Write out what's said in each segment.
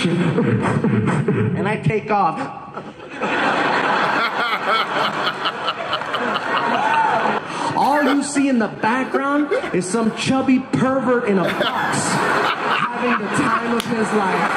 And I take off. All you see in the background is some chubby pervert in a box having the time of his life.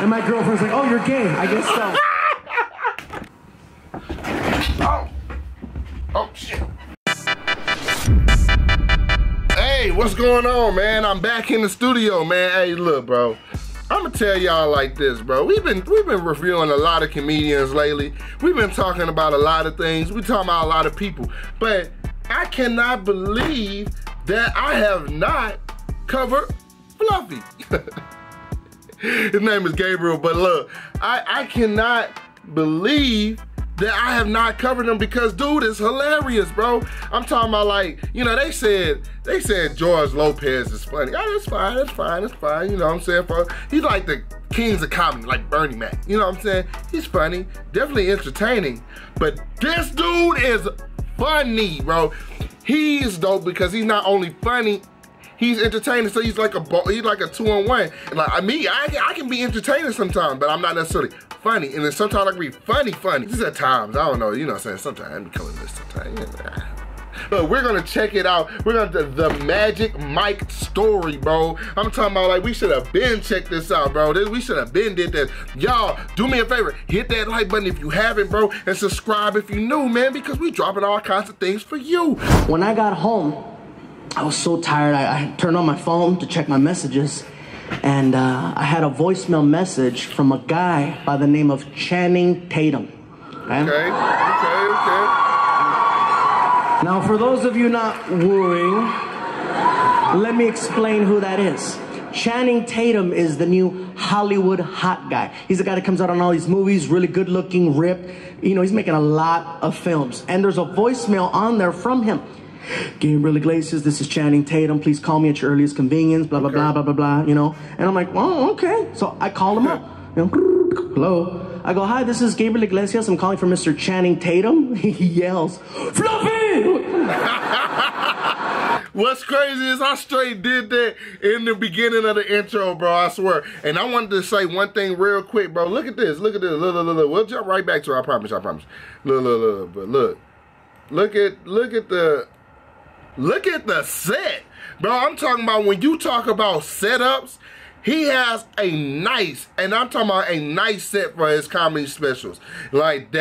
And my girlfriend's like, oh, you're gay. I guess so. Oh, shit. Hey, what's going on, man? I'm back in the studio, man. Hey, look, bro. I'm gonna tell y'all like this, bro. We've been reviewing a lot of comedians lately. We've been talking about a lot of things. We talking about a lot of people. But I cannot believe that I have not covered Fluffy. His name is Gabriel, but look, I cannot believe that I have not covered him because dude is hilarious, bro. I'm talking about, like, you know, they said George Lopez is funny. Oh, that's fine, you know what I'm saying? He's like the kings of comedy, like Bernie Mac, you know what I'm saying? He's funny, definitely entertaining, but this dude is funny, bro. He's dope because he's not only funny, he's entertaining, so he's like a 2-in-1. And like I can be entertaining sometimes, but I'm not necessarily funny. And then sometimes I can be funny. These are times, I don't know, you know what I'm saying? Sometimes I'm becoming this sometimes. Yeah. But we're gonna check it out. We're gonna do the Magic Mike story, bro. I'm talking about, like, we should have been checked this out, bro. We should have been did this. Y'all, do me a favor, hit that like button if you haven't, bro, and subscribe if you new, man, because we dropping all kinds of things for you. When I got home, I was so tired, I turned on my phone to check my messages, and I had a voicemail message from a guy by the name of Channing Tatum. Okay. Now, for those of you not wooing, let me explain who that is. Channing Tatum is the new Hollywood hot guy. He's the guy that comes out on all these movies, really good looking, ripped. You know, he's making a lot of films, and there's a voicemail on there from him. Gabriel Iglesias, this is Channing Tatum. Please call me at your earliest convenience, blah, blah, blah, blah, blah, blah, you know. And I'm like, oh, okay. So I call him up. You know, hello. I go, hi, this is Gabriel Iglesias. I'm calling for Mr. Channing Tatum. He yells, Fluffy! What's crazy is I straight did that in the beginning of the intro, bro, I swear. And I wanted to say one thing real quick, bro. Look at this. Look. We'll jump right back to it, I promise. Look. But look at the set. Bro, I'm talking about when you talk about setups, he has a nice, and I'm talking about a nice set for his comedy specials. Like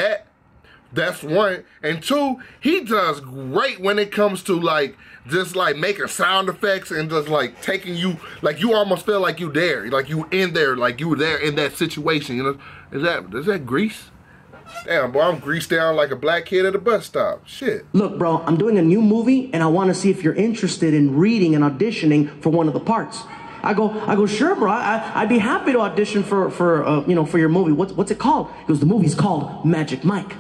that's one. And two, he does great when it comes to, like, just like making sound effects and just like taking you, like you almost feel like you there. Like you in there, like you were there in that situation, you know? Is that grease? Damn, boy, I'm greased down like a black kid at a bus stop. Shit. Look, bro, I'm doing a new movie, and I want to see if you're interested in reading and auditioning for one of the parts. I go, sure, bro. I'd be happy to audition for you know, for your movie. What's it called? He goes, the movie's called Magic Mike.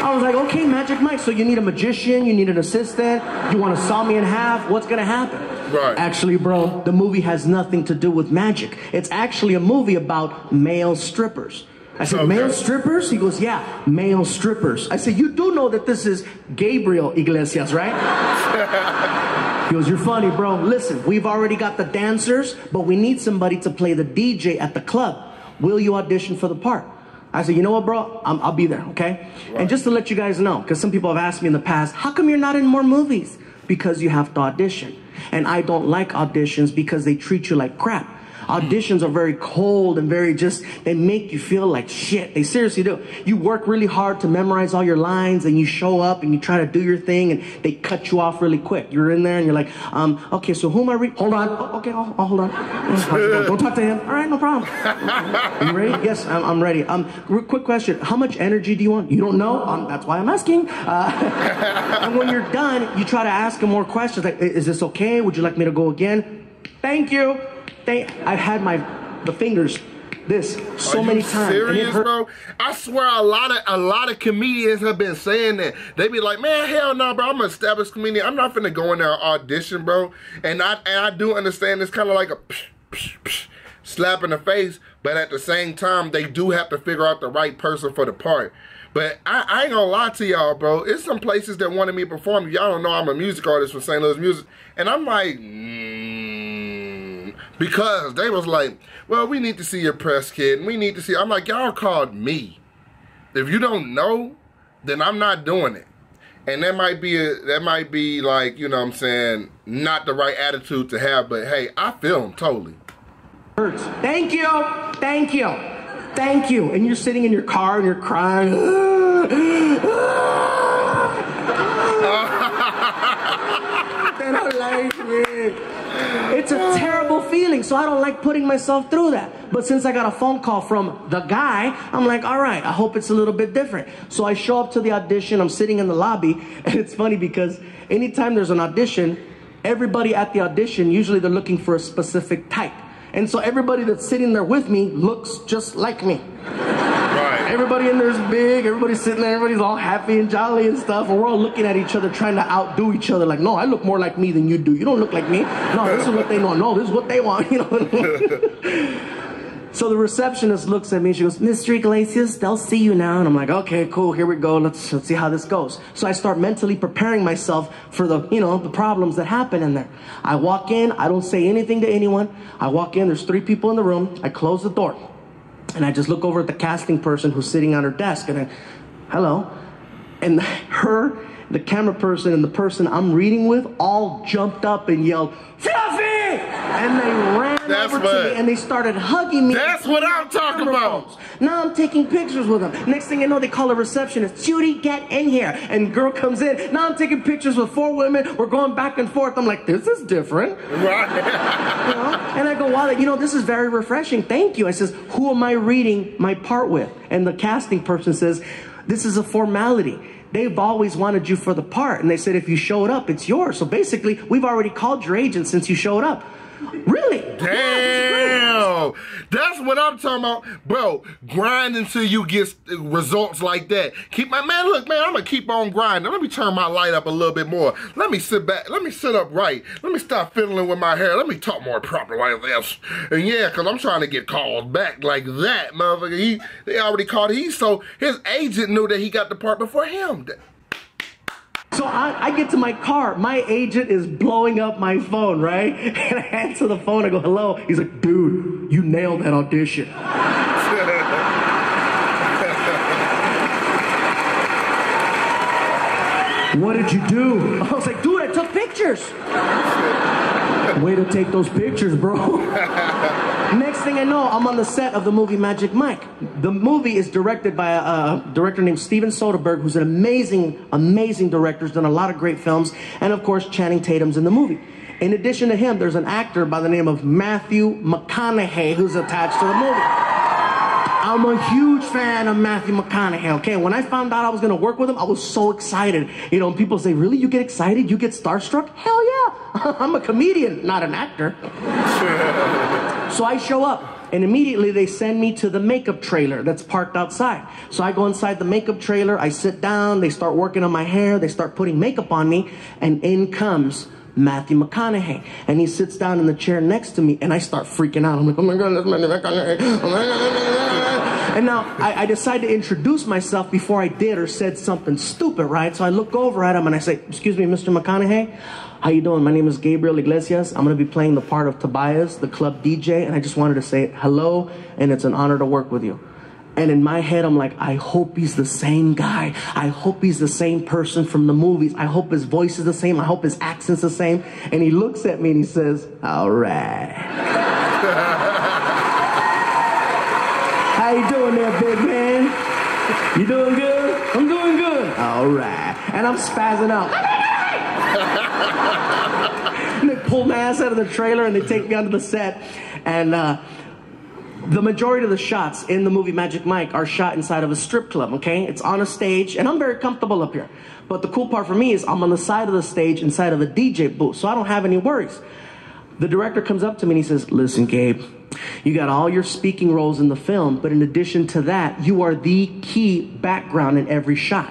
I was like, okay, Magic Mike. So you need a magician, you need an assistant, you want to saw me in half. What's gonna happen? Right. Actually, bro, the movie has nothing to do with magic. It's actually a movie about male strippers. I said, okay. Male strippers? He goes, yeah, male strippers. I said, you do know that this is Gabriel Iglesias, right? He goes, you're funny, bro. Listen, we've already got the dancers, but we need somebody to play the DJ at the club. Will you audition for the part? I said, you know what, bro? I'll be there, okay? Right. And just to let you guys know, because some people have asked me in the past, how come you're not in more movies? Because you have to audition. And I don't like auditions because they treat you like crap. Auditions are very cold and very just, they make you feel like shit. They seriously do. You work really hard to memorize all your lines and you show up and you try to do your thing and they cut you off really quick. You're in there and you're like, okay, so who am I hold on. Oh, okay, hold on. Don't talk to him. All right, no problem. Are you ready? Yes, I'm ready. Quick question. How much energy do you want? You don't know? That's why I'm asking. And when you're done, you try to ask him more questions. Like, is this okay? Would you like me to go again? Thank you. I've had the fingers this so many times. Serious, bro? I swear a lot of comedians have been saying that. They be like, man, hell no, bro. I'm an established comedian. I'm not finna go in there and audition, bro. And I do understand it's kind of like a slap in the face, but at the same time, they do have to figure out the right person for the part. But I ain't gonna lie to y'all, bro. It's some places that wanted me to perform. Y'all don't know I'm a music artist from St. Louis Music. And I'm like, because they was like, well, we need to see your press kit. And we need to see. I'm like, y'all called me. If you don't know, then I'm not doing it. And that might be like, you know what I'm saying, not the right attitude to have. But hey, I feel them totally. Thank you. Thank you. Thank you. And you're sitting in your car and you're crying. They don't like me. It's a terrible feeling, so I don't like putting myself through that. But since I got a phone call from the guy, I'm like, all right, I hope it's a little bit different. So I show up to the audition, I'm sitting in the lobby, and it's funny because anytime there's an audition, everybody at the audition, usually they're looking for a specific type. And so everybody that's sitting there with me looks just like me. Right. Everybody in there's big, everybody's sitting there, everybody's all happy and jolly and stuff, and we're all looking at each other trying to outdo each other. Like, no, I look more like me than you do. You don't look like me. No, this is what they want. No, this is what they want. You know. So the receptionist looks at me and she goes, Mr. Iglesias, they'll see you now. And I'm like, okay, cool, here we go. Let's see how this goes. So I start mentally preparing myself for the, you know, the problems that happen in there. I walk in, I don't say anything to anyone. I walk in, there's 3 people in the room. I close the door. And I just look over at the casting person who's sitting on her desk. And I, hello. And the camera person and the person I'm reading with all jumped up and yelled, Fluffy! And they ran over to me and they started hugging me. That's what I'm talking about. Now I'm taking pictures with them. Next thing you know, they call a receptionist. Judy, get in here. And girl comes in. Now I'm taking pictures with 4 women. We're going back and forth. I'm like, this is different. Right. You know? And I go, wow, you know, this is very refreshing. Thank you. I says, who am I reading my part with? And the casting person says, this is a formality. They've always wanted you for the part. And they said, if you showed up, it's yours. So basically, we've already called your agent since you showed up. Really? Damn. That's what I'm talking about. Bro, grind until you get results like that. Look, man, I'm going to keep on grinding. Let me turn my light up a little bit more. Let me sit back. Let me sit up right. Let me stop fiddling with my hair. Let me talk more proper like this. And yeah, because I'm trying to get called back like that, motherfucker. They already called so his agent knew that he got the part before him. So I get to my car. My agent is blowing up my phone, right? And I answer the phone. I go, hello. He's like, dude, you nailed that audition. What did you do? I was like, dude, I took pictures. Way to take those pictures, bro. Next thing I know, I'm on the set of the movie Magic Mike. The movie is directed by a director named Steven Soderbergh, who's an amazing, amazing director. He's done a lot of great films. And of course, Channing Tatum's in the movie. In addition to him, there's an actor by the name of Matthew McConaughey who's attached to the movie. I'm a huge fan of Matthew McConaughey, okay? When I found out I was gonna work with him, I was so excited. You know, and people say, really, you get excited? You get starstruck? Hell yeah, I'm a comedian, not an actor. So I show up, and immediately they send me to the makeup trailer that's parked outside. So I go inside the makeup trailer, I sit down, they start working on my hair, they start putting makeup on me, and in comes Matthew McConaughey. And he sits down in the chair next to me, and I start freaking out. I'm like, oh my God, that's Matthew McConaughey. Oh my God. And now I decide to introduce myself before I did or said something stupid, right? So I look over at him and I say, excuse me, Mr. McConaughey, how you doing? My name is Gabriel Iglesias. I'm going to be playing the part of Tobias, the club DJ, and I just wanted to say hello, and it's an honor to work with you. And in my head, I'm like, I hope he's the same guy. I hope he's the same person from the movies. I hope his voice is the same. I hope his accent's the same. And he looks at me and he says, all right. How you doing there, big man? You doing good? I'm doing good. All right. And I'm spazzing out. And they pull my ass out of the trailer and they take me onto the set. And the majority of the shots in the movie Magic Mike are shot inside of a strip club, okay? It's on a stage, and I'm very comfortable up here. But the cool part for me is I'm on the side of the stage inside of a DJ booth, so I don't have any worries. The director comes up to me and he says, listen, Gabe, you got all your speaking roles in the film, but in addition to that, you are the key background in every shot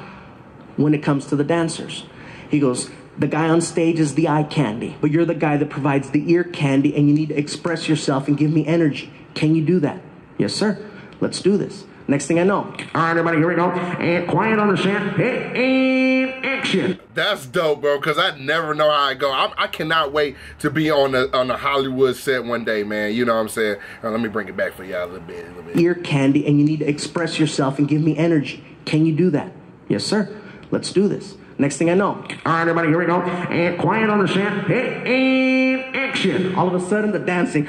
when it comes to the dancers. He goes, the guy on stage is the eye candy, but you're the guy that provides the ear candy, and you need to express yourself and give me energy. Can you do that? Yes, sir. Let's do this. Next thing I know, all right, everybody, here we go. And quiet on the set. And action. That's dope, bro, because I never know how I go. I cannot wait to be on the Hollywood set one day, man. You know what I'm saying? Let me bring it back for y'all a little bit. Ear candy, and you need to express yourself and give me energy. Can you do that? Yes, sir. Let's do this. Next thing I know, all right, everybody, here we go. And quiet on the set. And action. All of a sudden, the dancing.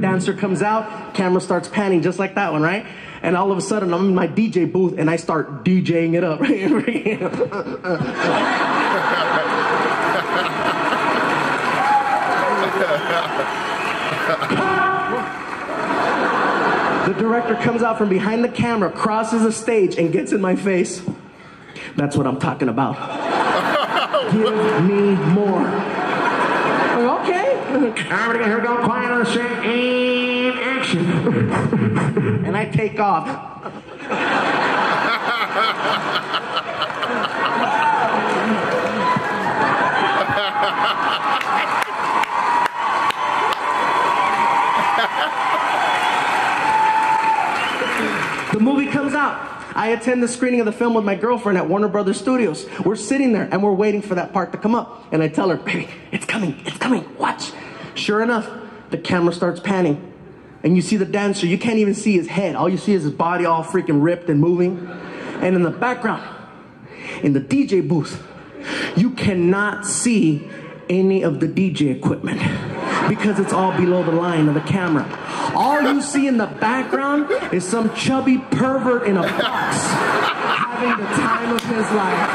Dancer comes out, camera starts panning just like that one, right? And all of a sudden, I'm in my DJ booth, and I start DJing it up. The director comes out from behind the camera, crosses the stage, and gets in my face. That's what I'm talking about. Give me more. Like, okay. All right, here we go. Quiet on the set. And action. And I take off. The movie comes out. I attend the screening of the film with my girlfriend at Warner Brothers Studios. We're sitting there and we're waiting for that part to come up. And I tell her, baby, it's coming, watch. Sure enough, the camera starts panning. And you see the dancer, you can't even see his head. All you see is his body all freaking ripped and moving. And in the background, in the DJ booth, you cannot see any of the DJ equipment because it's all below the line of the camera. All you see in the background is some chubby pervert in a box having the time of his life.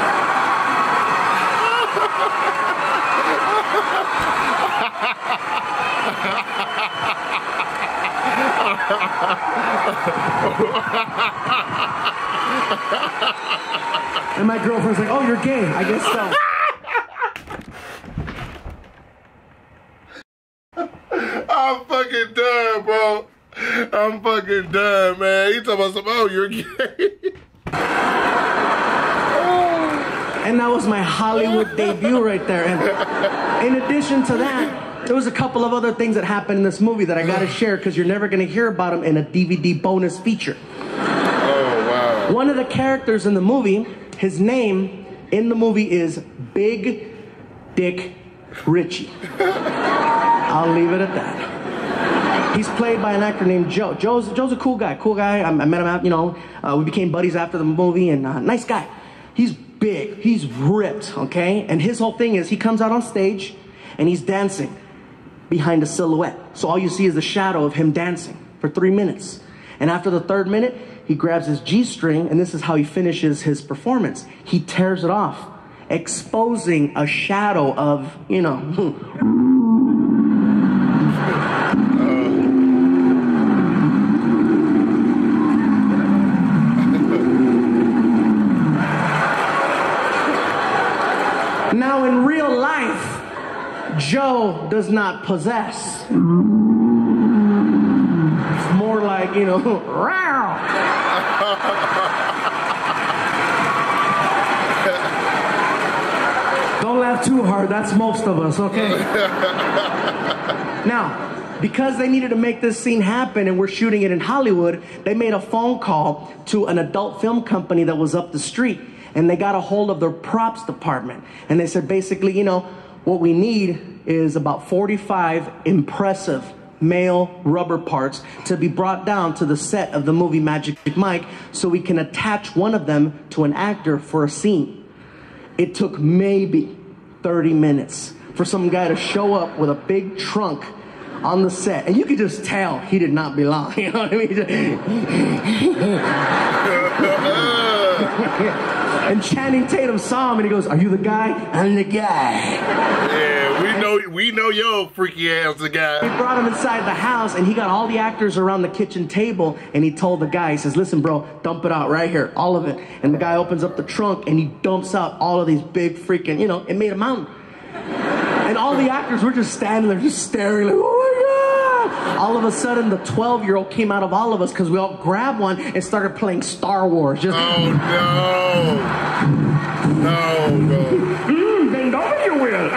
And my girlfriend's like, oh, you're gay. I guess so. I'm fucking done, bro. I'm fucking done, man. He talking about some, oh, you're gay. And that was my Hollywood debut right there. And in addition to that, there was a couple of other things that happened in this movie that I gotta share because you're never gonna hear about them in a DVD bonus feature. Oh, wow. One of the characters in the movie, his name in the movie is Big Dick Richie. I'll leave it at that. He's played by an actor named Joe. Joe's a cool guy. I met him out, you know. We became buddies after the movie, and nice guy. He's big. He's ripped, okay? And his whole thing is he comes out on stage, and he's dancing behind a silhouette. So all you see is the shadow of him dancing for 3 minutes. And after the 3rd minute, he grabs his G-string, and this is how he finishes his performance. He tears it off, exposing a shadow of, you know... Now, in real life, Joe does not possess. It's more like, you know, row. Don't laugh too hard, that's most of us, okay? Now, because they needed to make this scene happen and we're shooting it in Hollywood, they made a phone call to an adult film company that was up the street. And they got a hold of their props department. And they said, basically, you know, what we need is about 45 impressive male rubber parts to be brought down to the set of the movie Magic Mike so we can attach one of them to an actor for a scene. It took maybe 30 minutes for some guy to show up with a big trunk on the set. And you could just tell he did not belong. You know what I mean? And Channing Tatum saw him and he goes, "Are you the guy?" "I'm the guy." Yeah, we know your freaky ass the guy. He brought him inside the house and he got all the actors around the kitchen table and he told the guy, he says, "Listen, bro, dump it out right here, all of it." And the guy opens up the trunk and he dumps out all of these big freaking, you know, it made a mountain. And all the actors were just standing there, just staring like, oh my God. All of a sudden, the 12-year-old came out of all of us because we all grabbed one and started playing Star Wars. Just, oh, no. No. Bend over, you will.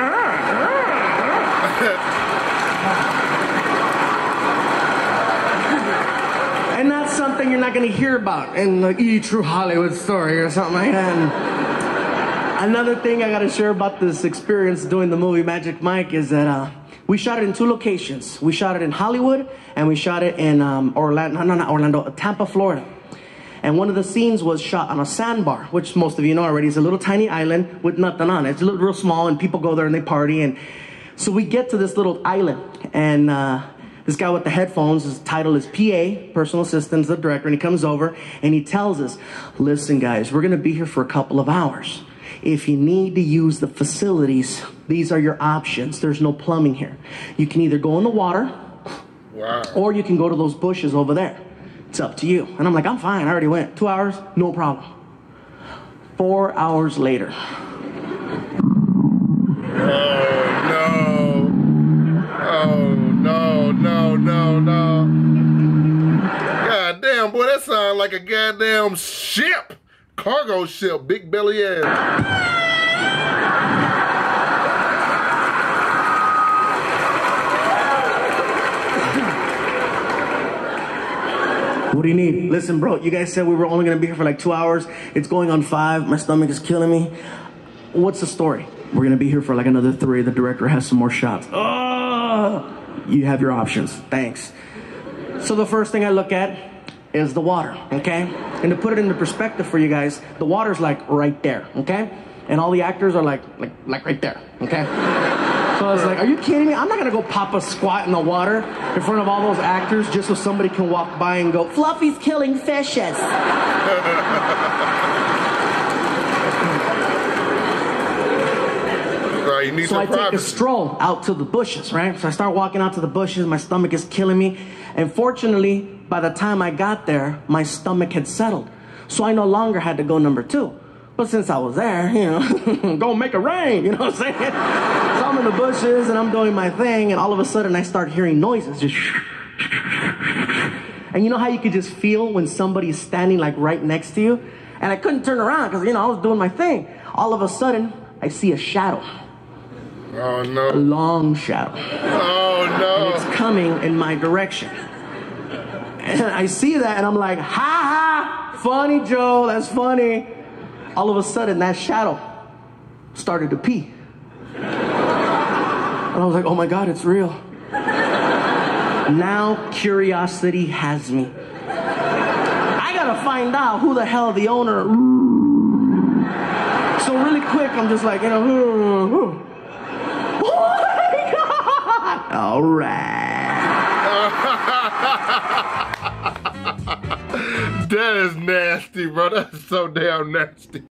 something you're not gonna hear about in the true Hollywood story or something like that. And another thing I gotta share about this experience doing the movie Magic Mike is that we shot it in 2 locations. We shot it in Hollywood and we shot it in Orlando, Tampa, Florida. And one of the scenes was shot on a sandbar, which most of you know already is a little tiny island with nothing on it. It's a little real small and people go there and they party. And so we get to this little island and this guy with the headphones, his title is PA, personal assistant, the director, and he comes over and he tells us, listen guys, we're gonna be here for a couple of hours. If you need to use the facilities, these are your options. There's no plumbing here. You can either go in the water, wow, or you can go to those bushes over there. It's up to you. And I'm like, I'm fine, I already went. 2 hours, no problem. 4 hours later. No. God damn, boy, that sounds like a goddamn ship. Cargo ship, big belly ass. What do you need? Listen, bro, you guys said we were only gonna be here for like 2 hours. It's going on 5. My stomach is killing me. What's the story? We're gonna be here for like another 3. The director has some more shots. Oh! You have your options. Thanks. So the first thing I look at is the water, okay? And to put it into perspective for you guys, the water's like right there, okay? And all the actors are like right there, okay? So I was like, are you kidding me? I'm not gonna go pop a squat in the water in front of all those actors just so somebody can walk by and go, Fluffy's killing fishes. So I take a stroll out to the bushes, right? So I start walking out to the bushes. My stomach is killing me. And fortunately, by the time I got there, my stomach had settled. So I no longer had to go number 2. But since I was there, you know, go make it rain, you know what I'm saying? So I'm in the bushes and I'm doing my thing. And all of a sudden I start hearing noises. Just and you know how you could just feel when somebody's standing like right next to you? And I couldn't turn around because, you know, I was doing my thing. All of a sudden, I see a shadow. Oh, no. A long shadow. Oh, no. And it's coming in my direction. And I see that and I'm like, ha ha, funny, Joe, that's funny. All of a sudden, that shadow started to pee. And I was like, oh my God, it's real. Now curiosity has me. I gotta find out who the hell the owner. So really quick, I'm just like, you know, all right. That is nasty, bro. That's so damn nasty.